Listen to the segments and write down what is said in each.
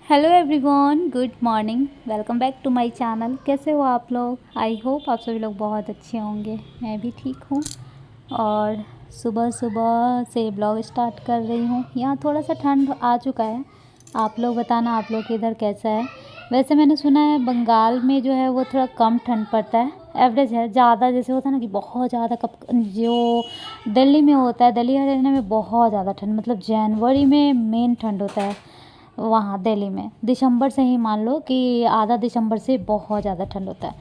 Hello everyone, good morning. Welcome back to my channel. कैसे हो आप लोग? आई होप आप सभी लोग बहुत अच्छे होंगे। मैं भी ठीक हूँ और सुबह सुबह से ब्लॉग स्टार्ट कर रही हूँ। यहाँ थोड़ा सा ठंड आ चुका है। आप लोग बताना आप लोग के इधर कैसा है। वैसे मैंने सुना है बंगाल में जो है वो थोड़ा कम ठंड पड़ता है, एवरेज है। ज़्यादा जैसे होता है ना कि बहुत ज़्यादा कब जो दिल्ली में होता है, दिल्ली हरियाणा में बहुत ज़्यादा ठंड, मतलब जनवरी में मेन ठंड होता है वहाँ दिल्ली में। दिसंबर से ही मान लो कि आधा दिसंबर से बहुत ज़्यादा ठंड होता है।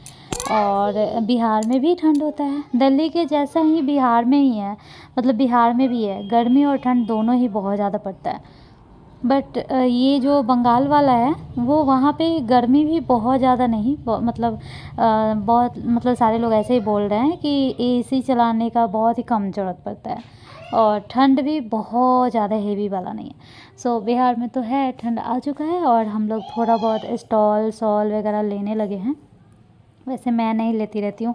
और बिहार में भी ठंड होता है, दिल्ली के जैसा ही बिहार में ही है, मतलब बिहार में भी है। गर्मी और ठंड दोनों ही बहुत ज़्यादा पड़ता है। बट ये जो बंगाल वाला है वो वहाँ पे गर्मी भी बहुत ज़्यादा नहीं, बहुत मतलब सारे लोग ऐसे ही बोल रहे हैं कि एसी चलाने का बहुत ही कम ज़रूरत पड़ता है और ठंड भी बहुत ज़्यादा हेवी वाला नहीं है। सो बिहार में तो है, ठंड आ चुका है और हम लोग थोड़ा बहुत स्टॉल सॉल वगैरह लेने लगे हैं। वैसे मैं नहीं लेती रहती हूँ,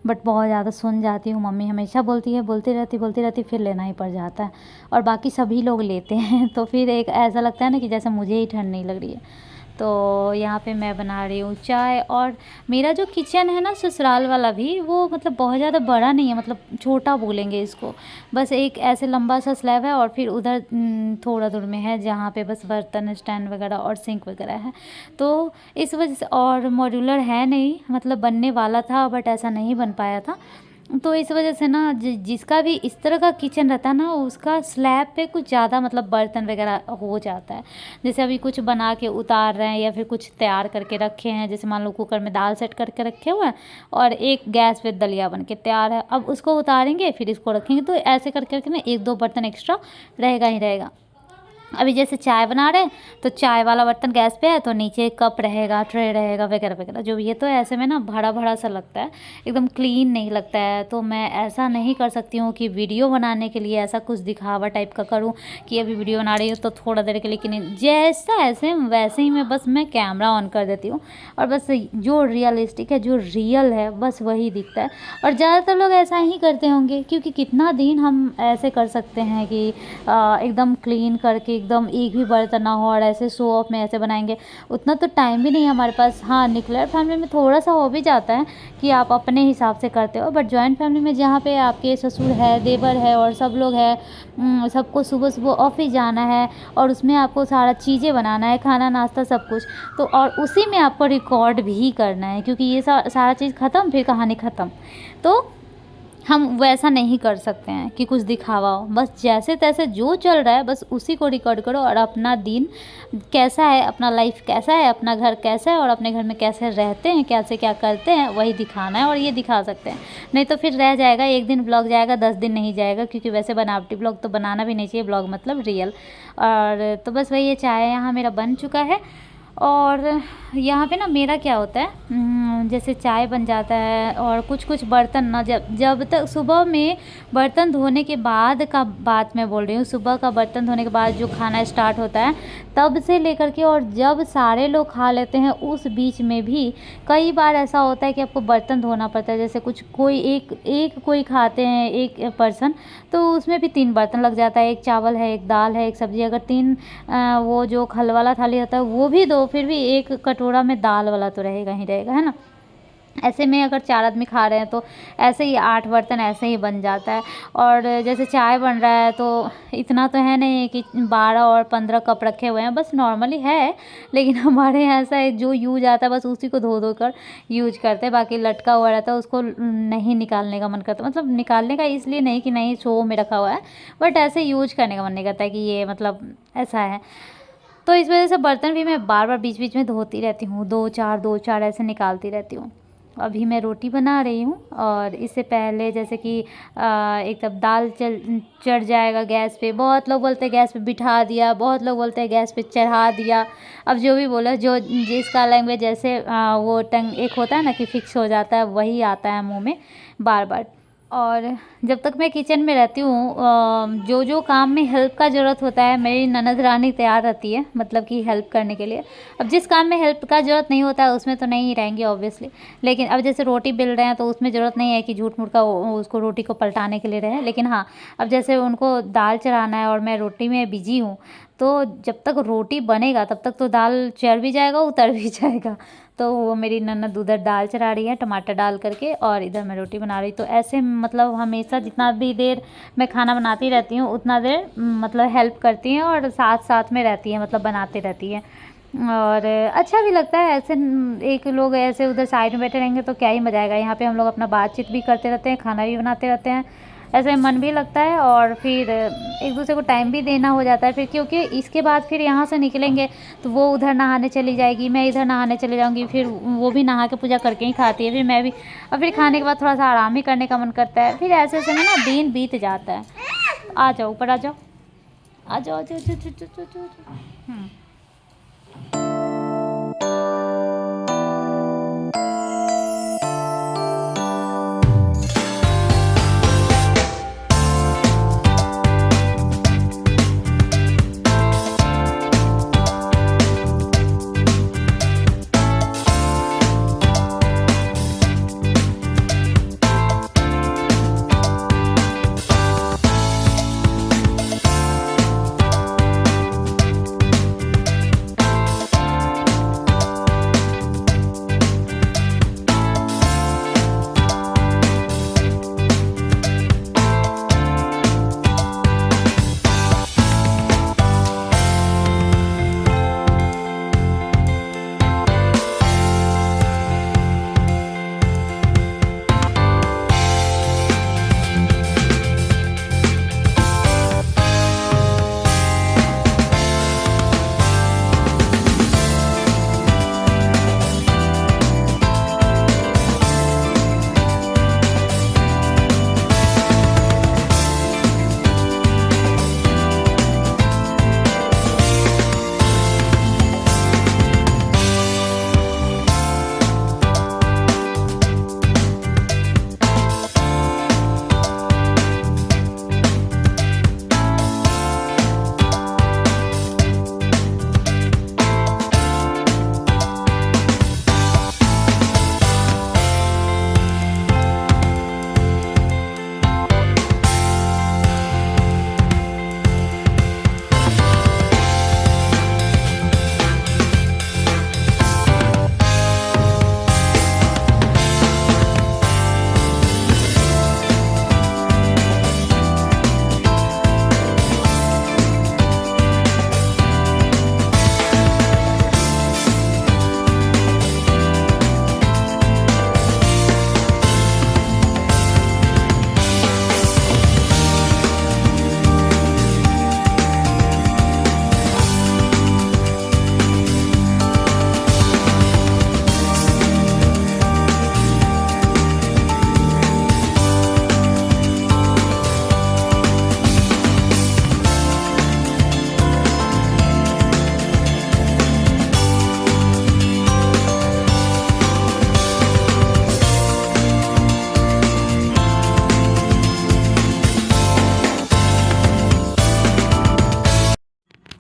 बट बहुत ज़्यादा सुन जाती हूँ। मम्मी हमेशा बोलती है, बोलती रहती, फिर लेना ही पड़ जाता है। और बाकी सभी लोग लेते हैं तो फिर एक ऐसा लगता है ना कि जैसे मुझे ही ठंड नहीं लग रही है। तो यहाँ पे मैं बना रही हूँ चाय। और मेरा जो किचन है ना ससुराल वाला भी, वो मतलब बहुत ज़्यादा बड़ा नहीं है, मतलब छोटा बोलेंगे इसको। बस एक ऐसे लंबा सा स्लैब है और फिर उधर थोड़ा दूर में है जहाँ पे बस बर्तन स्टैंड वगैरह और सिंक वगैरह है। तो इस वजह से, और मॉड्यूलर है नहीं, मतलब बनने वाला था बट ऐसा नहीं बन पाया था। तो इस वजह से ना जिसका भी इस तरह का किचन रहता है ना, उसका स्लैब पे कुछ ज़्यादा मतलब बर्तन वगैरह हो जाता है। जैसे अभी कुछ बना के उतार रहे हैं या फिर कुछ तैयार करके रखे हैं, जैसे मान लो कुकर में दाल सेट करके रखे हुए हैं और एक गैस पे दलिया बन के तैयार है। अब उसको उतारेंगे फिर इसको रखेंगे, तो ऐसे करके ना एक दो बर्तन एक्स्ट्रा रहेगा ही रहेगा। अभी जैसे चाय बना रहे हैं तो चाय वाला बर्तन गैस पे है, तो नीचे कप रहेगा, ट्रे रहेगा वगैरह वगैरह जो भी है। तो ऐसे में ना भरा भरा सा लगता है, एकदम क्लीन नहीं लगता है। तो मैं ऐसा नहीं कर सकती हूँ कि वीडियो बनाने के लिए ऐसा कुछ दिखावा टाइप का करूँ कि अभी वीडियो बना रही हूँ तो थोड़ा देर के लिए कि नहीं, जैसा ऐसे वैसे ही मैं कैमरा ऑन कर देती हूँ और बस जो रियलिस्टिक है, जो रियल है, बस वही दिखता है। और ज़्यादातर लोग ऐसा ही करते होंगे, क्योंकि कितना दिन हम ऐसे कर सकते हैं कि एकदम क्लीन करके एकदम एक भी बर्तन ना हो और ऐसे शो ऑफ में ऐसे बनाएंगे। उतना तो टाइम भी नहीं है हमारे पास। हाँ, न्यूक्लियर फैमिली में थोड़ा सा हो भी जाता है कि आप अपने हिसाब से करते हो, बट जॉइंट फैमिली में जहाँ पे आपके ससुर है, देवर है और सब लोग हैं, सबको सुबह सुबह ऑफिस जाना है और उसमें आपको सारा चीज़ें बनाना है, खाना नाश्ता सब कुछ। तो और उसी में आपको रिकॉर्ड भी करना है, क्योंकि ये सारा चीज़ ख़त्म फिर कहानी ख़त्म। तो हम वैसा नहीं कर सकते हैं कि कुछ दिखावा हो। बस जैसे तैसे जो चल रहा है बस उसी को रिकॉर्ड करो और अपना दिन कैसा है, अपना लाइफ कैसा है, अपना घर कैसा है और अपने घर में कैसे रहते हैं, कैसे क्या करते हैं, वही दिखाना है और ये दिखा सकते हैं। नहीं तो फिर रह जाएगा, एक दिन ब्लॉग जाएगा, 10 दिन नहीं जाएगा, क्योंकि वैसे बनावटी ब्लॉग तो बनाना भी नहीं चाहिए, ब्लॉग मतलब रियल। और तो बस वही, ये चाय यहाँ मेरा बन चुका है। और यहाँ पे ना मेरा क्या होता है, जैसे चाय बन जाता है और कुछ कुछ बर्तन ना, जब तक सुबह में बर्तन धोने के बाद का बात मैं बोल रही हूँ, सुबह का बर्तन धोने के बाद जो खाना स्टार्ट होता है तब से लेकर के और जब सारे लोग खा लेते हैं उस बीच में भी कई बार ऐसा होता है कि आपको बर्तन धोना पड़ता है। जैसे कुछ कोई एक कोई खाते हैं, एक पर्सन, तो उसमें भी 3 बर्तन लग जाता है। एक चावल है, एक दाल है, एक सब्ज़ी। अगर 3 वो जो खल वाला थाली होता है वो भी दो, फिर भी एक कटोरा में दाल वाला तो रहेगा ही रहेगा, है ना। ऐसे में अगर 4 आदमी खा रहे हैं तो ऐसे ही 8 बर्तन ऐसे ही बन जाता है। और जैसे चाय बन रहा है तो इतना तो है नहीं कि 12 और 15 कप रखे हुए हैं, बस नॉर्मली है। लेकिन हमारे यहाँ ऐसा है जो यूज आता है बस उसी को धो धो कर यूज करते हैं, बाकी लटका हुआ रहता है उसको नहीं निकालने का मन करता। मतलब निकालने का इसलिए नहीं कि नहीं शो में रखा हुआ है, बट ऐसे यूज करने का मन नहीं करता है कि ये मतलब ऐसा है। तो इस वजह से बर्तन भी मैं बार बार बीच बीच में धोती रहती हूँ, 2 4 ऐसे निकालती रहती हूँ। अभी मैं रोटी बना रही हूँ और इससे पहले जैसे कि एक तब दाल चढ़ जाएगा गैस पे। बहुत लोग बोलते हैं गैस पे बिठा दिया, बहुत लोग बोलते हैं गैस पे चढ़ा दिया। अब जो भी बोला, जो जिसका लैंग्वेज जैसे वो टंग एक होता है ना कि फिक्स हो जाता है, वही आता है मुँह में बार बार। और जब तक मैं किचन में रहती हूँ, जो जो काम में हेल्प का ज़रूरत होता है मेरी ननद रानी तैयार रहती है, मतलब कि हेल्प करने के लिए। अब जिस काम में हेल्प का ज़रूरत नहीं होता है उसमें तो नहीं रहेंगी ऑब्वियसली। लेकिन अब जैसे रोटी बेल रहे हैं तो उसमें ज़रूरत नहीं है कि झूठ मूठ का उसको रोटी को पलटाने के लिए रहे। लेकिन हाँ, अब जैसे उनको दाल चढ़ाना है और मैं रोटी में बिजी हूँ तो जब तक रोटी बनेगा तब तक तो दाल चढ़ भी जाएगा, उतर भी जाएगा। तो वो मेरी ननद उधर दाल चढ़ा रही है टमाटर डाल करके, और इधर मैं रोटी बना रही। तो ऐसे मतलब हमेशा जितना भी देर मैं खाना बनाती रहती हूँ उतना देर मतलब हेल्प करती हैं और साथ साथ में रहती हैं, मतलब बनाते रहती हैं। और अच्छा भी लगता है ऐसे, एक लोग ऐसे उधर साइड में बैठे रहेंगे तो क्या ही मज़ा आएगा। यहाँ पे हम लोग अपना बातचीत भी करते रहते हैं, खाना भी बनाते रहते हैं, ऐसे मन भी लगता है और फिर एक दूसरे को टाइम भी देना हो जाता है। फिर क्योंकि इसके बाद फिर यहाँ से निकलेंगे तो वो उधर नहाने चली जाएगी, मैं इधर नहाने चली जाऊँगी, फिर वो भी नहा के पूजा करके ही खाती है, फिर मैं भी, और फिर खाने के बाद थोड़ा सा आराम ही करने का मन करता है। फिर ऐसे ऐसे में ना दिन बीत जाता है। आ जाओ ऊपर, आ जाओ, आ जाओ, आ जाओ, आ जाओ, आ जाओ, आ जाओ, आ जाओ।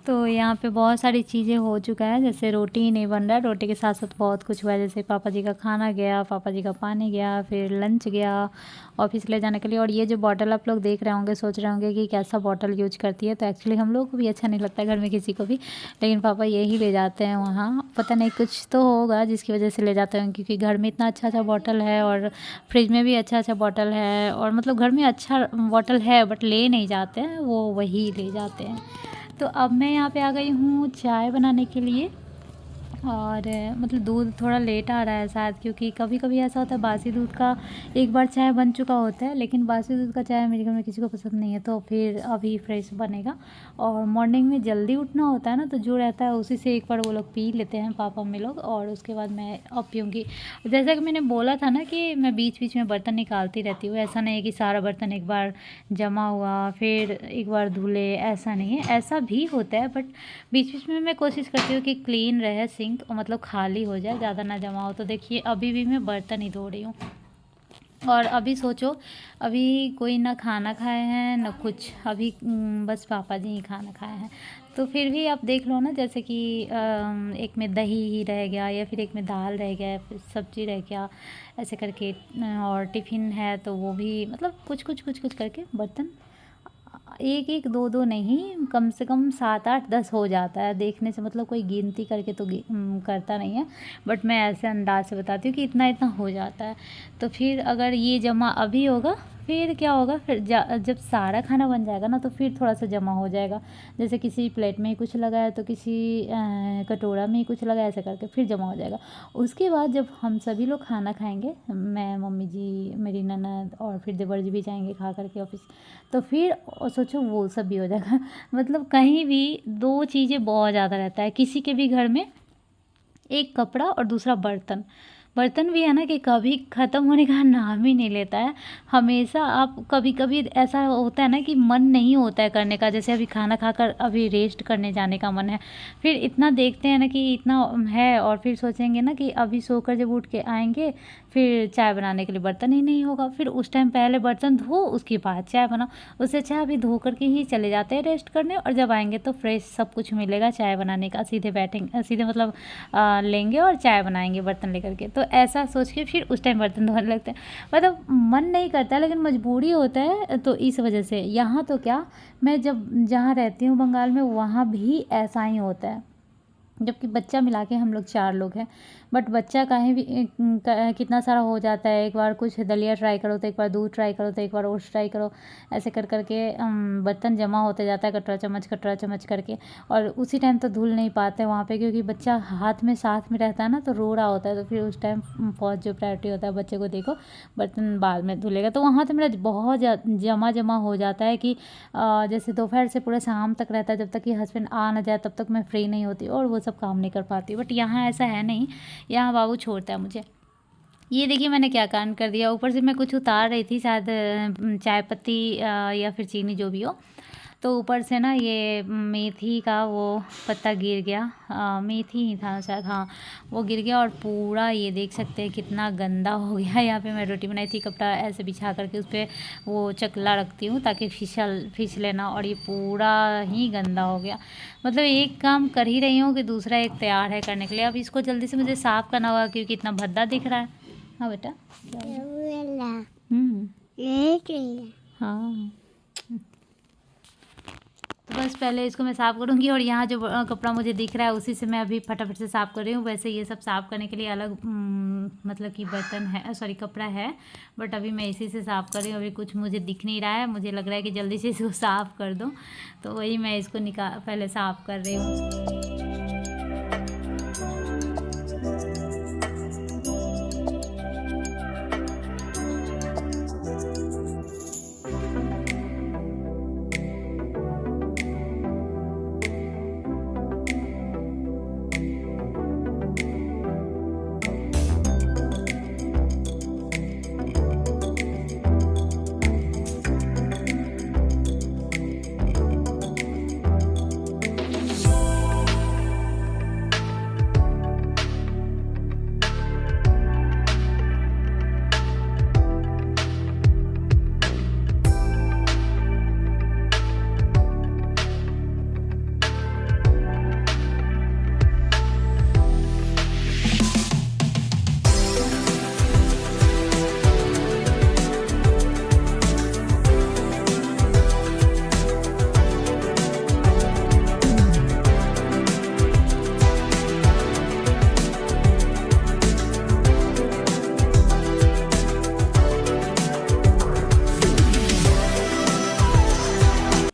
तो यहाँ पे बहुत सारी चीज़ें हो चुका है, जैसे रोटी ही नहीं बन रहा है, रोटी के साथ साथ बहुत कुछ हुआ है। जैसे पापा जी का खाना गया, पापा जी का पानी गया, फिर लंच गया ऑफिस ले जाने के लिए। और ये जो बॉटल आप लोग देख रहे होंगे, सोच रहे होंगे कि कैसा बॉटल यूज करती है, तो एक्चुअली हम लोग को भी अच्छा नहीं लगता है घर में किसी को भी, लेकिन पापा यही ले जाते हैं वहाँ। पता नहीं कुछ तो होगा जिसकी वजह से ले जाते हैं, क्योंकि घर में इतना अच्छा अच्छा बॉटल है और फ्रिज में भी अच्छा अच्छा बॉटल है, और मतलब घर में अच्छा बॉटल है बट ले नहीं जाते हैं, वो वही ले जाते हैं। तो अब मैं यहाँ पे आ गई हूँ चाय बनाने के लिए, और मतलब दूध थोड़ा लेट आ रहा है शायद, क्योंकि कभी कभी ऐसा होता है बासी दूध का एक बार चाय बन चुका होता है, लेकिन बासी दूध का चाय मेरे घर में किसी को पसंद नहीं है, तो फिर अभी फ्रेश बनेगा। और मॉर्निंग में जल्दी उठना होता है ना, तो जो रहता है उसी से एक बार वो लोग पी लेते हैं पापा मम्मी लोग, और उसके बाद मैं अब पीऊँगी। जैसा कि मैंने बोला था ना कि मैं बीच बीच में बर्तन निकालती रहती हूँ, ऐसा नहीं है कि सारा बर्तन एक बार जमा हुआ फिर एक बार धुले, ऐसा नहीं है, ऐसा भी होता है, बट बीच बीच में मैं कोशिश करती हूँ कि क्लीन रहे सिंक, मतलब खाली हो जाए, ज़्यादा ना जमा हो। तो देखिए अभी भी मैं बर्तन ही धो रही हूँ, और अभी सोचो अभी कोई ना खाना खाए हैं ना कुछ, अभी बस पापा जी ही खाना खाए हैं। तो फिर भी आप देख लो ना, जैसे कि एक में दही ही रह गया, या फिर एक में दाल रह गया, फिर सब्जी रह गया, ऐसे करके, और टिफ़िन है तो वो भी, मतलब कुछ कुछ कुछ कुछ करके बर्तन एक एक दो दो नहीं, कम से कम 7 8 10 हो जाता है देखने से, मतलब कोई गिनती करके तो करता नहीं है, बट मैं ऐसे अंदाज से बताती हूँ कि इतना इतना हो जाता है। तो फिर अगर ये जमा अभी होगा, फिर क्या होगा, फिर जब सारा खाना बन जाएगा ना, तो फिर थोड़ा सा जमा हो जाएगा। जैसे किसी प्लेट में ही कुछ लगा है तो किसी कटोरा में ही कुछ लगा है, ऐसे करके फिर जमा हो जाएगा। उसके बाद जब हम सभी लोग खाना खाएंगे, मैं, मम्मी जी, मेरी ननद और फिर देवर जी भी जाएंगे खा करके ऑफिस, तो फिर सोचो वो सब भी हो जाएगा। मतलब कहीं भी दो चीज़ें बहुत ज़्यादा रहता है किसी के भी घर में, एक कपड़ा और दूसरा बर्तन। बर्तन भी है ना कि कभी ख़त्म होने का नाम ही नहीं लेता है। हमेशा आप कभी कभी ऐसा होता है ना कि मन नहीं होता है करने का, जैसे अभी खाना खाकर अभी रेस्ट करने जाने का मन है, फिर इतना देखते हैं ना कि इतना है, और फिर सोचेंगे ना कि अभी सोकर जब उठ के आएंगे फिर चाय बनाने के लिए बर्तन ही नहीं होगा, फिर उस टाइम पहले बर्तन धो उसके बाद चाय बनाओ। उससे अच्छा अभी धो करके ही चले जाते हैं रेस्ट करने, और जब आएंगे तो फ्रेश सब कुछ मिलेगा चाय बनाने का, सीधे बैठेंगे, सीधे मतलब लेंगे और चाय बनाएंगे बर्तन लेकर के। तो ऐसा सोच के फिर उस टाइम बर्तन धोने लगते हैं। मतलब मन नहीं करता लेकिन मजबूरी होता है, तो इस वजह से। यहाँ तो क्या, मैं जब जहाँ रहती हूँ बंगाल में, वहाँ भी ऐसा ही होता है, जबकि बच्चा मिला के हम लोग 4 लोग हैं, बट बच्चा कहीं भी कितना सारा हो जाता है। एक बार कुछ दलिया ट्राई करो तो एक बार दूध ट्राई करो तो एक बार ओट्स ट्राई करो, ऐसे कर करके बर्तन जमा होते जाता है, कटोरा चम्मच करके। और उसी टाइम तो धुल नहीं पाते वहाँ पे, क्योंकि बच्चा हाथ में साथ में रहता है ना, तो रो रहा होता है, तो फिर उस टाइम फर्स्ट जो प्रायोरिटी होता है बच्चे को देखो, बर्तन बाद में धुलेगा। तो वहाँ तो मेरा बहुत जमा हो जाता है कि जैसे दोपहर से पूरे शाम तक रहता है, जब तक कि हस्बैंड आ ना जाए तब तक मैं फ्री नहीं होती और वो सब काम नहीं कर पाती। बट यहाँ ऐसा है नहीं, यहाँ बाबू छोड़ता है मुझे। ये देखिए मैंने क्या कांड कर दिया, ऊपर से मैं कुछ उतार रही थी, शायद चाय पत्ती या फिर चीनी जो भी हो, तो ऊपर से ना ये मेथी का वो पत्ता गिर गया, मेथी ही था शायद, हाँ वो गिर गया, और पूरा ये देख सकते हैं कितना गंदा हो गया। यहाँ पे मैं रोटी बनाई थी, कपड़ा ऐसे बिछा करके उस पर वो चकला रखती हूँ ताकि फिसले ना, और ये पूरा ही गंदा हो गया। मतलब एक काम कर ही रही हूँ कि दूसरा एक तैयार है करने के लिए। अब इसको जल्दी से मुझे साफ़ करना होगा क्योंकि इतना भद्दा दिख रहा है। हाँ बेटा, हाँ, तो बस पहले इसको मैं साफ़ करूँगी, और यहाँ जो कपड़ा मुझे दिख रहा है उसी से मैं अभी फटाफट से साफ़ कर रही हूँ। वैसे ये सब साफ़ करने के लिए अलग मतलब कि बर्तन है, सॉरी कपड़ा है, बट अभी मैं इसी से साफ़ कर रही हूँ। अभी कुछ मुझे दिख नहीं रहा है, मुझे लग रहा है कि जल्दी से इसको साफ़ कर दूँ, तो वही मैं इसको पहले साफ़ कर रही हूँ।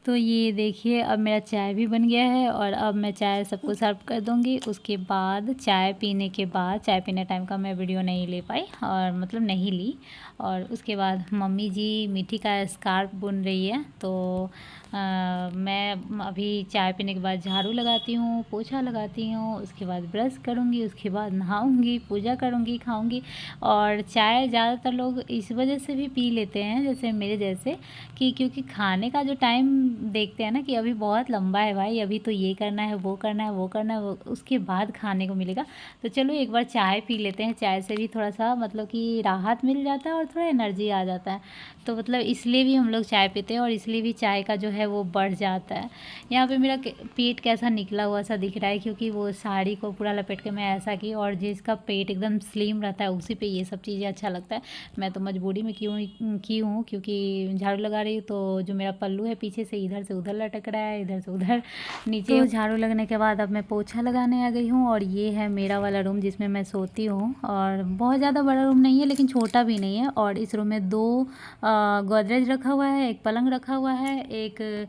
तो ये देखिए अब मेरा चाय भी बन गया है, और अब मैं चाय सबको सर्व कर दूंगी। उसके बाद चाय पीने के बाद, चाय पीने टाइम का मैं वीडियो नहीं ले पाई, और मतलब नहीं ली। और उसके बाद मम्मी जी मीठी का स्कार्फ बुन रही है, तो मैं अभी चाय पीने के बाद झाड़ू लगाती हूँ, पोछा लगाती हूँ, उसके बाद ब्रश करूँगी, उसके बाद नहाऊँगी, पूजा करूँगी, खाऊँगी। और चाय ज़्यादातर लोग इस वजह से भी पी लेते हैं, जैसे मेरे जैसे, कि क्योंकि खाने का जो टाइम देखते हैं ना कि अभी बहुत लंबा है भाई, अभी तो ये करना है, वो करना है, वो करना है, वो उसके बाद खाने को मिलेगा। तो चलो एक बार चाय पी लेते हैं, चाय से भी थोड़ा सा मतलब कि राहत मिल जाता है और थोड़ा एनर्जी आ जाता है। तो मतलब इसलिए भी हम लोग चाय पीते हैं, और इसलिए भी चाय का जो है है वो बढ़ जाता है। यहाँ पे मेरा पेट कैसा निकला हुआ सा दिख रहा है, क्योंकि वो साड़ी को पूरा लपेट के मैं ऐसा की, और जिसका पेट एकदम स्लिम रहता है उसी पे ये सब चीज़ें अच्छा लगता है। मैं तो मजबूरी में की हूँ, क्योंकि झाड़ू लगा रही हूँ तो जो मेरा पल्लू है पीछे से इधर से उधर लटक रहा है, इधर से उधर नीचे। तो झाड़ू लगने के बाद अब मैं पोछा लगाने आ गई हूँ, और ये है मेरा वाला रूम जिसमें मैं सोती हूँ। और बहुत ज़्यादा बड़ा रूम नहीं है लेकिन छोटा भी नहीं है। और इस रूम में 2 गोदरेज रखा हुआ है, एक पलंग रखा हुआ है, एक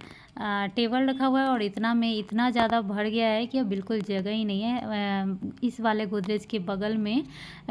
टेबल रखा हुआ है, और इतना में इतना ज़्यादा भर गया है कि अब बिल्कुल जगह ही नहीं है। इस वाले गोदरेज के बगल में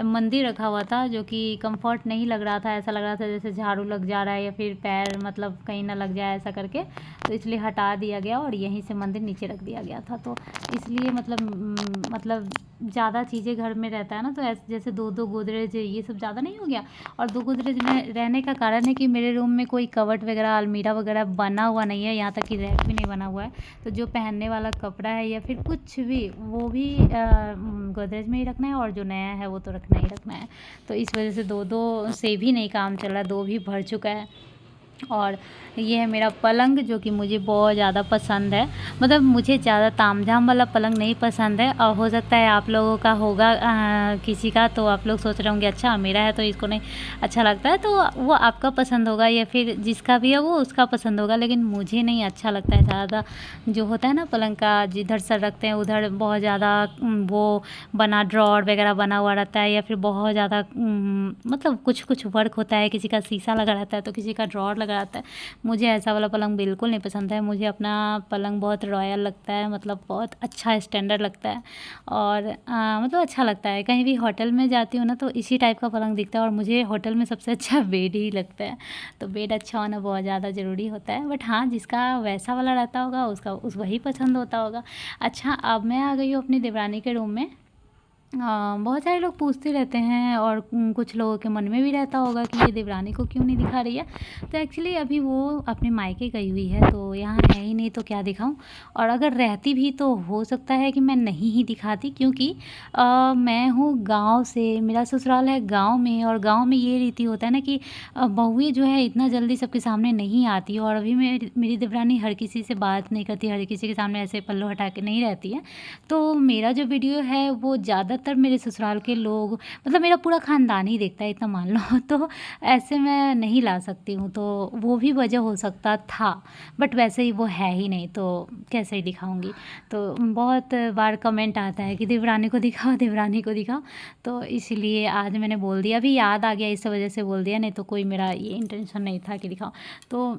मंदिर रखा हुआ था, जो कि कंफर्ट नहीं लग रहा था, ऐसा लग रहा था जैसे झाड़ू लग जा रहा है या फिर पैर मतलब कहीं ना लग जाए ऐसा करके, तो इसलिए हटा दिया गया और यहीं से मंदिर नीचे रख दिया गया था। तो इसलिए मतलब ज़्यादा चीज़ें घर में रहता है ना, तो ऐसे जैसे 2-2 गोदरेज ये सब ज़्यादा नहीं हो गया। और 2 गोदरेज में रहने का कारण है कि मेरे रूम में कोई कबर्ड वगैरह अलमीरा वगैरह बना हुआ नहीं है, यहाँ तक कि रैक भी नहीं बना हुआ है। तो जो पहनने वाला कपड़ा है या फिर कुछ भी, वो भी गोदरेज में ही रखना है, और जो नया है वो तो रखना ही रखना है। तो इस वजह से 2-2 से भी नहीं काम चल रहा, 2 भी भर चुका है। और ये है मेरा पलंग, जो कि मुझे बहुत ज़्यादा पसंद है। मतलब मुझे ज़्यादा तामझाम वाला पलंग नहीं पसंद है, और हो सकता है आप लोगों का होगा किसी का, तो आप लोग सोच रहे होंगे अच्छा मेरा है तो इसको नहीं अच्छा लगता है, तो वो आपका पसंद होगा, या फिर जिसका भी है वो उसका पसंद होगा। लेकिन मुझे नहीं अच्छा लगता है ज़्यादा जो होता है ना पलंग का, जिधर सर रखते हैं उधर बहुत ज़्यादा वो बना ड्रॉर वगैरह बना हुआ रहता है, या फिर बहुत ज़्यादा मतलब कुछ वर्क होता है, किसी का शीशा लगा रहता है तो किसी का ड्रॉर लगा रहता है। मुझे ऐसा वाला पलंग बिल्कुल नहीं पसंद है। मुझे अपना पलंग बहुत रॉयल लगता है, मतलब बहुत अच्छा स्टैंडर्ड लगता है, और मतलब अच्छा लगता है। कहीं भी होटल में जाती हूँ ना तो इसी टाइप का पलंग दिखता है, और मुझे होटल में सबसे अच्छा बेड ही लगता है। तो बेड अच्छा होना बहुत ज़्यादा ज़रूरी होता है। बट हाँ, जिसका वैसा वाला रहता होगा उसका वही पसंद होता होगा। अच्छा, अब मैं आ गई हूँ अपनी देवरानी के रूम में। बहुत सारे लोग पूछते रहते हैं, और कुछ लोगों के मन में भी रहता होगा कि ये देवरानी को क्यों नहीं दिखा रही है। तो एक्चुअली अभी वो अपने मायके गई हुई है, तो यहाँ है ही नहीं तो क्या दिखाऊं। और अगर रहती भी तो हो सकता है कि मैं नहीं ही दिखाती, क्योंकि मैं हूँ गांव से, मेरा ससुराल है गांव में, और गांव में ये रीति होता है ना कि बहुएं जो है इतना जल्दी सबके सामने नहीं आती। और अभी मेरी देवरानी हर किसी से बात नहीं करती, हर किसी के सामने ऐसे पल्लू हटा के नहीं रहती है। तो मेरा जो वीडियो है वो ज़्यादातर मेरे ससुराल के लोग, मतलब मेरा पूरा ख़ानदान ही देखता है, इतना मान लो। तो ऐसे मैं नहीं ला सकती हूँ, तो वो भी वजह हो सकता था। बट वैसे ही वो है ही नहीं, तो कैसे ही दिखाऊंगी। तो बहुत बार कमेंट आता है कि देवरानी को दिखाओ, देवरानी को दिखाओ, तो इसलिए आज मैंने बोल दिया। अभी याद आ गया इस वजह से बोल दिया, नहीं तो कोई मेरा ये इंटेंशन नहीं था कि दिखाओ। तो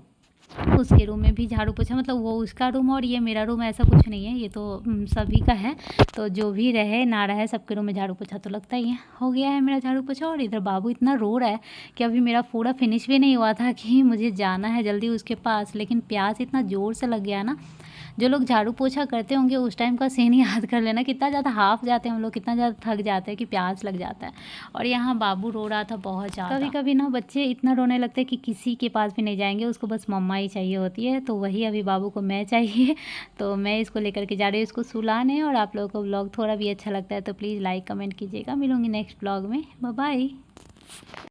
उसके रूम में भी झाड़ू पोछा, मतलब वो उसका रूम और ये मेरा रूम, ऐसा कुछ नहीं है, ये तो सभी का है। तो जो भी रहे ना रहे सबके रूम में झाड़ू पोछा तो लगता ही है। हो गया है मेरा झाड़ू पोछा। और इधर बाबू इतना रो रहा है कि अभी मेरा पूरा फिनिश भी नहीं हुआ था कि मुझे जाना है जल्दी उसके पास, लेकिन प्यास इतना ज़ोर से लग गया ना। जो लोग झाड़ू पोछा करते होंगे उस टाइम का सीन याद कर लेना, कितना ज़्यादा हाफ जाते हैं हम लोग, कितना ज़्यादा थक जाते हैं कि प्यास लग जाता है। और यहाँ बाबू रो रहा था बहुत ज़्यादा। कभी कभी ना बच्चे इतना रोने लगते हैं कि किसी के पास भी नहीं जाएंगे, उसको बस मम्मा ही चाहिए होती है। तो वही अभी बाबू को मैं चाहिए, तो मैं इसको लेकर के जा रही हूँ इसको सुलाने। और आप लोगों को ब्लॉग थोड़ा भी अच्छा लगता है तो प्लीज़ लाइक कमेंट कीजिएगा। मिलूंगी नेक्स्ट ब्लॉग में, बाय बाय।